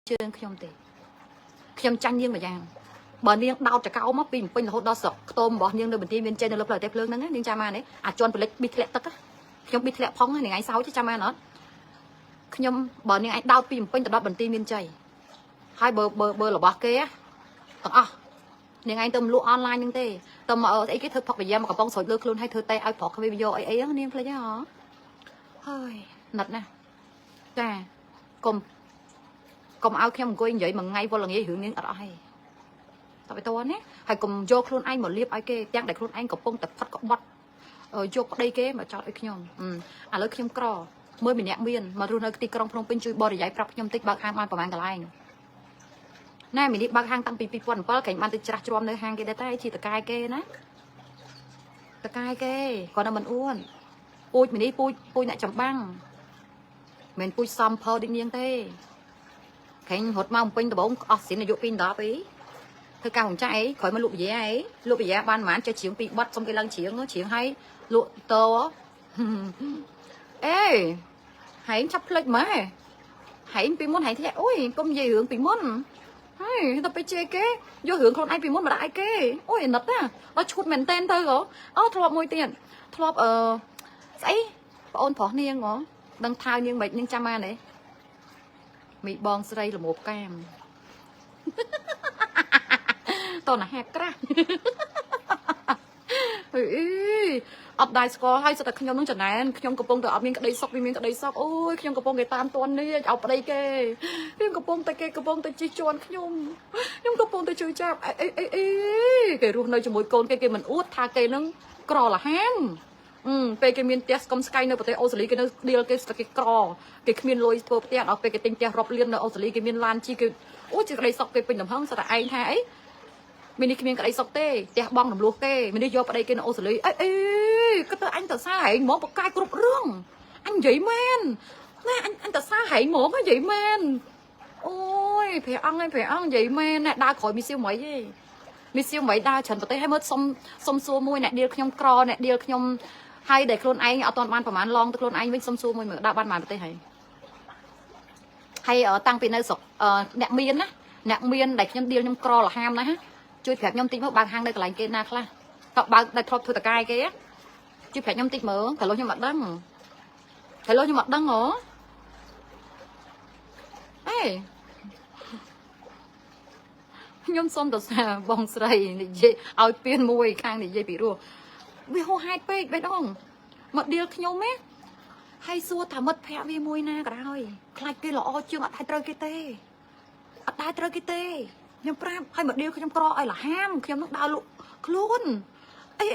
chươngខ្ញុំទេខ្ញុំចាញ់នាងម្យ៉ាងបើនាងដោតចកោមកពីពេញរហូតដល់ស្រុកខ្ទមរបស់នាងនៅបន្ទាយមានចេញនៅលើផ្លូវតែភ្លើងហ្នឹងនាងចាំបានទេអាចន់ពលិចប៊ីធ្លាក់ទឹកខ្ញុំប៊ីធ្លាក់ផងនាងឯងសោចចាំបានអត់ខ្ញុំបើនាងឯងដោតពីពេញទៅដល់បន្ទាយមានជ័យហើយបើរបស់គេទាំងអស់នាងឯងទៅលក់អនឡាញហ្នឹងទេទៅមកអីគេធ្វើផឹកប្រយ៉ាមកកំប៉ុងស្រួយលើខ្លួនឲ្យធ្វើតែឲ្យប្រុសគ្នាយកអីនាងភ្លេចហ៎ហើយណិតណាចាកុំឲ្យខ្ញុំអង្គុយនិយាយមួយថ្ងៃវល់ល្ងាយរឿងនាងអត់អស់ទេតើទៅណាហើយកុំយកខ្លួនឯងមកលៀបឲ្យគេទាំងដែលខ្លួនឯងកំពុងតែផាត់ក្បត់យកប្តីគេមកចោតឲ្យខ្ញុំឥឡូវខ្ញុំក្រមើលម្នាក់មានមករស់នៅទីក្រុងភ្នំពេញជួយបរិយាយប្រាប់ខ្ញុំតិចបើកហាងបានប្រហែលកន្លែងណែមីនេះបើកហាងតាំងពី2007គេបានទៅច្រាស់ជ្រាំនៅហាងគេដែរតែជាតកែគេណាតកែគេគាត់នៅមិនអួនពូជមីនេះពូជអ្នកចំបាំងមិនពូជសំផលដូចនាងទេខេងរត់មកពេញដំបងអស់សិនអាយុ2 10អីធ្វើការហុំចាក់អីក្រោយមកលក់វិយាអីលក់វិយាបានប្រហែលចេះជ្រៀងពីបត់សុំគេឡើងជ្រៀងឲ្យលក់តអេហែងឆាប់ភ្លេចម៉ែហែងពីមុនហែងធ្លាក់អូយកុំនិយាយរឿងពីមុនហើយទៅไปជេរគេយករឿងខ្លួនឯងពីមុនមកដាក់ឲ្យគេអូយអាណិតណាអត់ឈួតមែនតែនទៅអូធ្លាប់មួយទៀតធ្លាប់ស្អីប្អូនប្រុសនាងហ៎ដឹងថានាងមិននាងចាំបានទេមីបងស្រីល្មមកាមតោះណាហាក្រាស់អីអត់ដែរស្គាល់ហើយសិតតែខ្ញុំនឹងចំណែនខ្ញុំកំពុងតែអត់មានក្តីសុខវាមានក្តីសុខអូយខ្ញុំកំពុងតែតាមតន់នេះឲ្យប្តីគេខ្ញុំកំពុងតែគេកំពុងតែជិះជាន់ខ្ញុំកំពុងតែជួយចាប់អីគេរស់នៅជាមួយកូនគេមិនអួតថាគេនឹងក្រលហាមពេលគេមានផ្ទះស្គមស្កៃនៅប្រទេសអូស្ត្រាលីគេនៅឌីលគេស្ទើរគេក្រគេគ្មានលុយធ្វើផ្ទះដល់ពេលគេទិញផ្ទះរាប់លាននៅអូស្ត្រាលីគេមានឡានជីគេអូជាក្តីសុខគេពេញដំណឹងស្ទើរតែឯងថាអីមាននេះគ្មានក្តីសុខទេផ្ទះបងរំលោះគេមាននេះយកប្តីគេនៅអូស្ត្រាលីអីគាត់ទៅអញទៅសារហែងហ្មងបកកាយគ្រប់រឿងអញនិយាយមែនណែអញទៅសារហែងហ្មងនិយាយមែនអូយព្រះអង្គនិយាយមែនណែដើរក្រោយមីសៀវមីទេមីសៀវមីដើរច្រើនប្រទេសឲ្យមើលសុំសួរមួយអ្នកឌីលខ្ញុំក្រអ្នកឌីលខ្ញុំហើយដែលខ្លួនឯងអត់ទាន់បានប្រហែលឡងទៅខ្លួនឯងវិញសុំសួរមួយមើលដើរបានប៉ុន្មានប្រទេសហើយតាំងពីនៅស្រុកអ្នកមានណាអ្នកមានដែលខ្ញុំឌីលខ្ញុំក្រលហាមណាជួយប្រាប់ខ្ញុំតិចមើលបើកហាងនៅកន្លែងគេណាខ្លះតើបើកដែលធ្លាប់ធ្វើតកាយគេជួយប្រាប់ខ្ញុំតិចមើលតែលោកខ្ញុំអត់ដឹងហ៎អេខ្ញុំសុំទៅសារបងស្រីនិយាយឲ្យពៀនមួយខាងនិយាយពីរោះវាហោហែកពេកបេះដូងមកឌីលខ្ញុំហ៎ហើយសួរថាមិត្តភក្តិវាមួយណាក៏ដោយខ្លាចគេល្អជាងអត់ត្រូវគេទេខ្ញុំប្រាប់ឲ្យមកឌីលខ្ញុំក្រឲ្យលហាមខ្ញុំនឹងដើរលក់ខ្លួនអី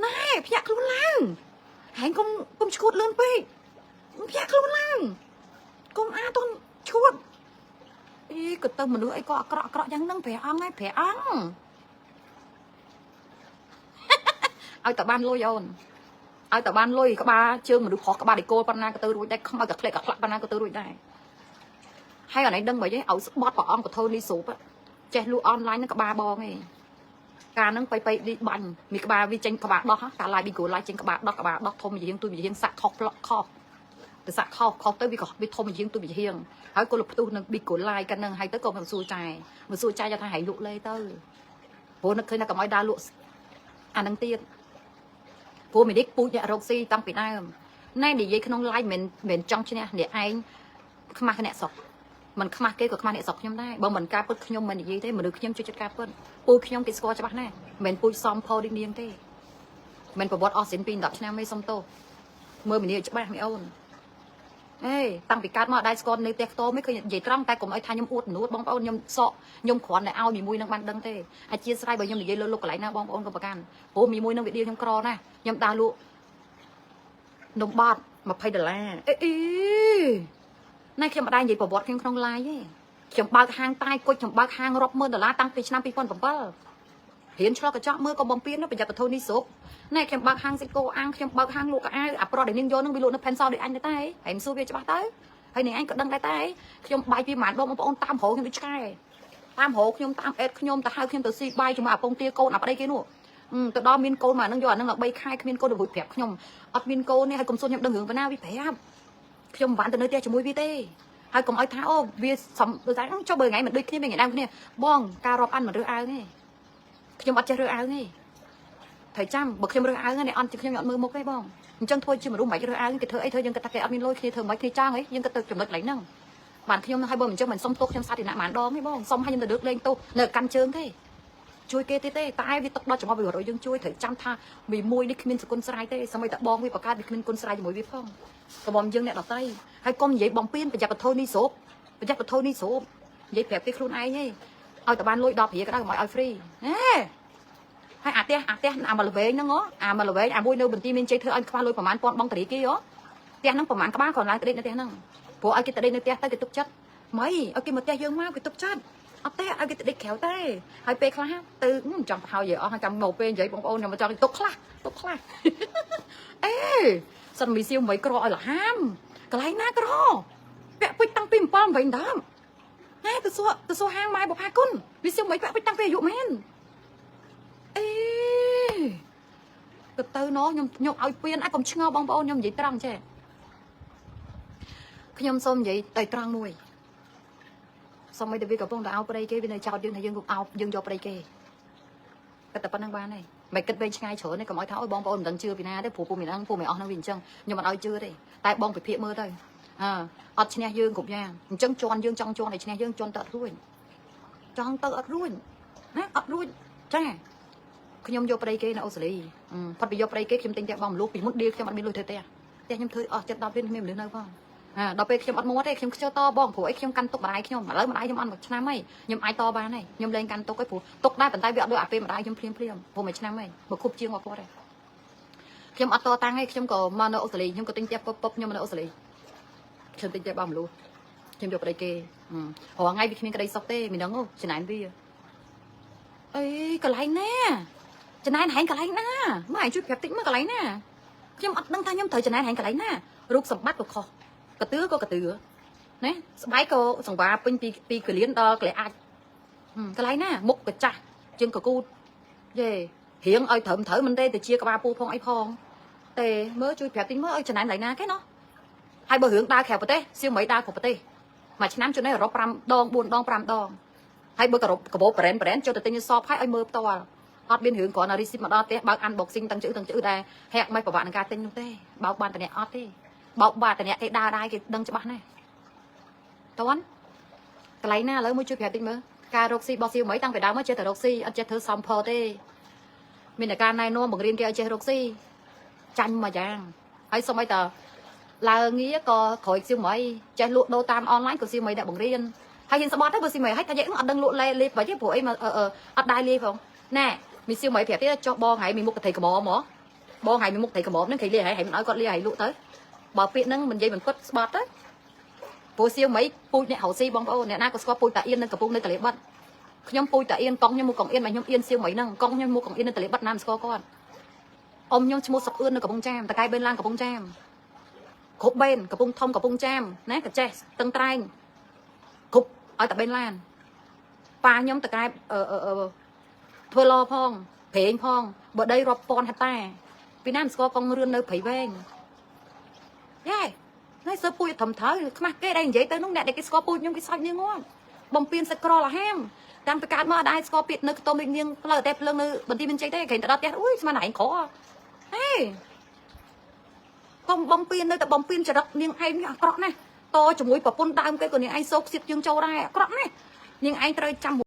ណែភ្ញាក់ខ្លួនឡើងហែងកុំឈួតលឿនពេកភ្ញាក់ខ្លួនឡើងកុំអាតន់ឈួតក៏ទៅមនុស្សអីក៏អាក្រក់យ៉ាងហ្នឹងព្រះអង្គឲ្យតែបានលុយអូនឲ្យតែបានលុយក្បាលជើងមនុស្សប្រុសក្បាលដេកគោលប៉ុណ្ណាក៏ទៅរួចដែរខ្មៅក៏ក្លែកក៏ខ្លាក់ប៉ុណ្ណាក៏ទៅរួចដែរហើយអានេះដឹងមិនទេឲ្យស្បត់ព្រះអង្គក៏ធ្វើនេះស្រូបចេះលក់អនឡាញនឹងក្បាលបងឯងការហ្នឹងបៃឌីបាញ់មីក្បាលវាចេញក្បាលដោះការឡាយប៊ីគូឡាយចេញក្បាលដោះធំជាងទូជាងសាក់ខុសទៅសាក់ខុសទៅវាក៏វាធំជាងទូជាងហើយក៏លុបផ្ទុះនឹងប៊ីគូឡាយกันហ្នឹងហើយទៅក៏មិនសួរចាយថាឲ្យលក់លេទៅព្រោះនឹកឃើញថាកុំឲ្យដើរលក់អាហ្នឹងទៀតព្រោះមីនេះពូជអ្នករកស៊ីតាំងពីដើមណែនិយាយក្នុង live មិនចង់ឈ្នះអ្នកឯងខ្មាស់អ្នកស្រុកមិនខ្មាស់គេក៏ខ្មាស់អ្នកស្រុកខ្ញុំដែរបើមិនការពុតខ្ញុំមិននិយាយទេមនុស្សខ្ញុំជួយចិត្តការពុតពូខ្ញុំគេស្គាល់ច្បាស់ណាស់មិនពូជសំផលដូចនាងទេមិនប្រវត្តិអស់សិនពី10ឆ្នាំទេសុំទោសមើលមីនេះច្បាស់មីអូនតាំងពីកើតមកដែរស្គាល់នៅផ្ទះខ្ទមមិនឃើញនិយាយត្រង់តែកុំឲ្យថាខ្ញុំអួតមនុស្សបងប្អូនខ្ញុំសក់ខ្ញុំគ្រាន់តែឲ្យមួយនឹងបានដឹងទេអធិស្ឋានបើខ្ញុំនិយាយលើលោកកន្លែងណាបងប្អូនក៏ប្រកាន់ព្រោះមួយនឹងវីដេអូខ្ញុំក្រណាខ្ញុំដើរលក់នំបត់$20ណែខ្ញុំមិនដែរនិយាយប្រវត្តិខ្ញុំក្នុង live ទេខ្ញុំបើកហាងតែគុជខ្ញុំបើកហាងរាប់ម៉ឺនដុល្លារតាំងពីឆ្នាំ2007រៀនឆ្លងកញ្ចក់មើលក៏បំពេញប្រយ័ត្នបធូរនេះស្រុកណែខ្ញុំបើកហាងសិកូអាំងខ្ញុំបើកហាងលក់កៅអៅអាប្រត់ដែលនាងយកនឹងវាលក់នៅ Pencil ដូចអញដែរតែហើយមិនសួរវាច្បាស់ទៅហើយនាងអញក៏ដឹងដែរតែខ្ញុំបាយពីម៉ានបងប្អូនតាមរោខ្ញុំដូចឆ្កែតាមរោខ្ញុំតាមអេតខ្ញុំទៅហៅខ្ញុំទៅស៊ីបាយជាមួយអាពងទាកូនអាប្តីគេនោះទៅដល់មានកូនមកហ្នឹងយកអាហ្នឹងដល់3ខែគ្មានកូនទៅរួចប្រាប់ខ្ញុំអត់មានកូននេះហើយកុំសួរខ្ញុំដឹងរឿងប៉ុណ្ណាវាប្រាប់ខ្ញុំមិនបានទៅនៅផ្ទះជាមួយវាទេ ហើយកុំឲ្យថាអូវាសំតែចុះបើថ្ងៃមិនដូចគ្នាមិនថ្ងៃដើមគ្នាបងការរាប់អានមិនរើសអើងទេខ្ញុំអត់ចេះរើសអើងទេត្រូវចាំបើខ្ញុំរើសអើងនេះអត់ខ្ញុំអត់មើលមុខទេបងអញ្ចឹងធ្វើជាមនុស្សមិនរើសអើងគេធ្វើអីធ្វើយើងគិតថាគេអត់មានលុយគ្នាធ្វើមិនគ្នាចង់អីយើងគិតទៅចំណុចកន្លែងហ្នឹងបានខ្ញុំឲ្យបើមិនអញ្ចឹងមិនសុំទោសខ្ញុំសាធារណៈម្ដងទេបងសុំឲ្យខ្ញុំទៅលើកលែងទោសនៅកាន់ជើងទេជួយគេទេតែវាទុកដល់ចំហវារយយើងជួយត្រូវចាំថាវាមួយនេះគ្មានសគុណស្រ័យទេសម័យតែបងវាបង្កើតវាគ្មានគុណស្រ័យជាមួយវាផងកុំយើងអ្នកដតីហើយកុំនិយាយបំពេញប្រយ័ត្នបធូរនេះស្រូបប្រយ័ត្នបធូរនេះស្រូបនិយាយប្រាប់គេខ្លួនឯងទេឲ្យតែបានលុយ10រៀលក៏ដោយកុំឲ្យ free ហើយអាផ្ទះអាមកល្វែងហ្នឹងអាមកល្វែងអាមួយនៅបន្ទាយមានជ័យធ្វើឲ្យខ្វះលុយប្រហែលពាន់បងតារីគេផ្ទះហ្នឹងប្រហែលក្បាលគ្រាន់ឡើងទៅដេកនៅផ្ទះហ្នឹងព្រោះឲ្យគេទៅដេកនៅផ្ទះទៅគេទុកចិត្តម៉េចឲ្យគេមកផ្ទះយើងមកគេទុកចិត្តអត់ទេឲ្យគេទៅដេកក្រៅទេហើយពេលខ្លះទៅចង់ប្រហោយអស់ហើយចាំមកពេលនិយាយបងប្អូនខ្ញុំចង់ទុកខ្លះអេសិនមីសៀវមិនក្រឲ្យលហាមកន្លែងណាក្រពាក់ពេជ្រតាំងពី7 8ដើមហេទៅសួរហាងម៉ែបុផាគុណមីសៀវមិនពាក់ពេជ្រតាំងពីអាយុមែនអេទៅណោះខ្ញុំឲ្យពៀនឲ្យកុំឆ្ងល់បងប្អូនខ្ញុំនិយាយត្រង់ចេះខ្ញុំសូមនិយាយទៅត្រង់មួយសូមឲ្យតែវាកំពុងតែអោបប្រៃគេវានៅចោតយើងថាយើងអោបយើងយកប្រៃគេគិតតែប៉ុណ្្នឹងបានហើយមិនគិតវែងឆ្ងាយច្រើនទេកុំឲ្យថាអើយបងប្អូនមិនដឹងជឿពីណាទេព្រោះពូមិនដឹងពូមិនអស់ហ្នឹងវាអញ្ចឹងខ្ញុំមិនឲ្យជឿទេតែបងពិភាក្សាមើលទៅអត់ឈ្នះយើងគ្រប់យ៉ាងអញ្ចឹងជន់យើងចង់ជន់ឲ្យឈ្នះយើងជន់ទៅអត់រួចចង់ទៅអត់រួចណាអត់រួចចាខ្ញុំយកប្រៃគេនៅអូស្ត្រាលីផុតពីយកប្រៃគេខ្ញុំទិញផ្ទះបងមលូពីមុនឌីលខ្ញុំអត់មានលុយធ្វើផ្ទះខ្ញុំធ្វើអស់ចិត្ត10រៀលគ្មានមនុស្សនៅផងដល់ពេលខ្ញុំអត់មាត់ទេខ្ញុំខ្ជិលតបងព្រោះអីខ្ញុំកាន់ទុកម្ដាយខ្ញុំឥឡូវម្ដាយខ្ញុំអត់មួយឆ្នាំហើយខ្ញុំអាចតបានហើយខ្ញុំលែងកាន់ទុកហើយព្រោះទុកដែរប៉ុន្តែវាអត់ដូចអាពេលម្ដាយខ្ញុំភ្លាមព្រោះមួយឆ្នាំហើយមកគប់ជាងមកគាត់ហើយខ្ញុំអត់តតាំងទេខ្ញុំក៏មកនៅអូស្ត្រាលីខ្ញុំក៏ទិញផ្ទះពុកខ្ញុំនៅអូស្ត្រាលីខ្ញុំទិញផ្ទះបងមលូខ្ញុំយកប្តីគេរងថ្ងៃវាគ្មានក្តីសុខទេមិនដឹងចំណាយវាអីកន្លែងណាចំណាយហែងកន្លែងណាមកឲ្យជួយប្រាប់តិចមើលកន្លែងណាខ្ញុំអត់ដឹងថាខ្ញុំត្រូវចំណាយហែងកន្លែងណារូបសម្បត្តិក៏ខុសកតឿក៏កតឿណាស្បែកក៏សង្វាពេញពីកលៀនដល់កលែអាចកន្លែងណាមុខក៏ចាស់ជាងកគូតយេរៀងឲ្យត្រូវមិនទេទៅជាក្បាលពូផងអីផងតែមើលជួយប្រាប់តិចមើលឲ្យចំណាយកន្លែងណាគេណោះហើយបើរឿងដើរក្រៅប្រទេសសៀវមិនដើរក្រៅប្រទេសមួយឆ្នាំជួននេះអឺរ៉ុប5 ដង 4 ដង 5 ដងហើយបើកបោប្រេនចូលទៅទិញសបហើយឲ្យមើលផ្ទាល់អត់មានរឿងគ្រាន់តែ receipt មកដល់ផ្ទះបើក unboxing ទាំងជឺដែរហាក់មិនប្រវត្តិនឹងការទិញនោះទេបើកបានតែអ្នកអត់ទេបោកបាតតែអ្នកគេដើរដែរគេដឹងច្បាស់ណាស់តន់កន្លែងណាឥឡូវមួយជួយប្រាប់តិចមើលការរកស៊ីរបស់សៀវមិនតាំងពីដើមមកចេះតែរកស៊ីអត់ចេះធ្វើសំផលទេមានតែការណែនាំបង្រៀនគេឲ្យចេះរកស៊ីចាញ់មួយយ៉ាងហើយសូម្បីតែឡើងងារក៏ក្រោយសៀវមិនចេះលក់ដូរតាមអនឡាញក៏សៀវមិនដាក់បង្រៀនហើយហ៊ានស្បត់ទៅបើសៀវមិនហើយថាយើងអត់ដឹងលក់លេបវិញទេព្រោះអីមកអត់ដែរលេបផងណែមីសៀវមិនប្រាប់ទៀតចុះបងហើយមានមុខកថៃកំមមកបងហើយមានមុខថៃកំមហ្នឹងគេលាហើយមិនឲ្យគាត់លាហើយលក់ទៅបើពាក្យហ្នឹងមិននិយាយមិនគត់ស្បត់ទៅព្រោះសៀវមិនពូជអ្នករកស៊ីបងប្អូនអ្នកណាក៏ស្គាល់ពូជតាអៀននៅកំពង់នៅកលិបាត់ខ្ញុំពូជតាអៀនកង់ខ្ញុំមកកង់អៀនមកខ្ញុំអៀនសៀវមិនហ្នឹងកង់ខ្ញុំមកកង់អៀននៅកលិបាត់ណាមិនស្គាល់គាត់អ៊ំខ្ញុំឈ្មោះសុកអឿននៅកំពង់ចាមតកែបេនឡានកំពង់ចាមគ្រប់បេនកំពង់ធំកំពង់ចាមណាកចេះតឹងត្រែងគ្រប់ឲ្យតាបេនឡានប៉ាខ្ញុំតកែធ្វើឡផងប្រេងផងបើដីរាប់ពាន់ហិតតាពីណាមិនស្គាល់កង់រឿននៅព្រៃវែងយេហើយសើពូជធំត្រូវខ្មាស់គេដែលនិយាយទៅនោះអ្នកដែលគេស្គាល់ពូជខ្ញុំគេសោចនាងងាប់បំពេញសឹកក្រលហាមតាមទៅកើតមកអត់ដែរស្គាល់ពាក្យនៅខ្ទមដូចនាងផ្លូវតែភ្លើងនៅបន្ទាយមានជ័យទេគេទៅដល់ផ្ទះអុយស្មានតែឯងក្រហេកុំបំពេញនៅតែបំពេញចរិតនាងឯងអាក្រក់ណាស់តជាមួយប្រពន្ធដើមគេក៏នាងឯងសោកសៀតយើងចូលដែរអាក្រក់ណាស់នាងឯងត្រូវចាំ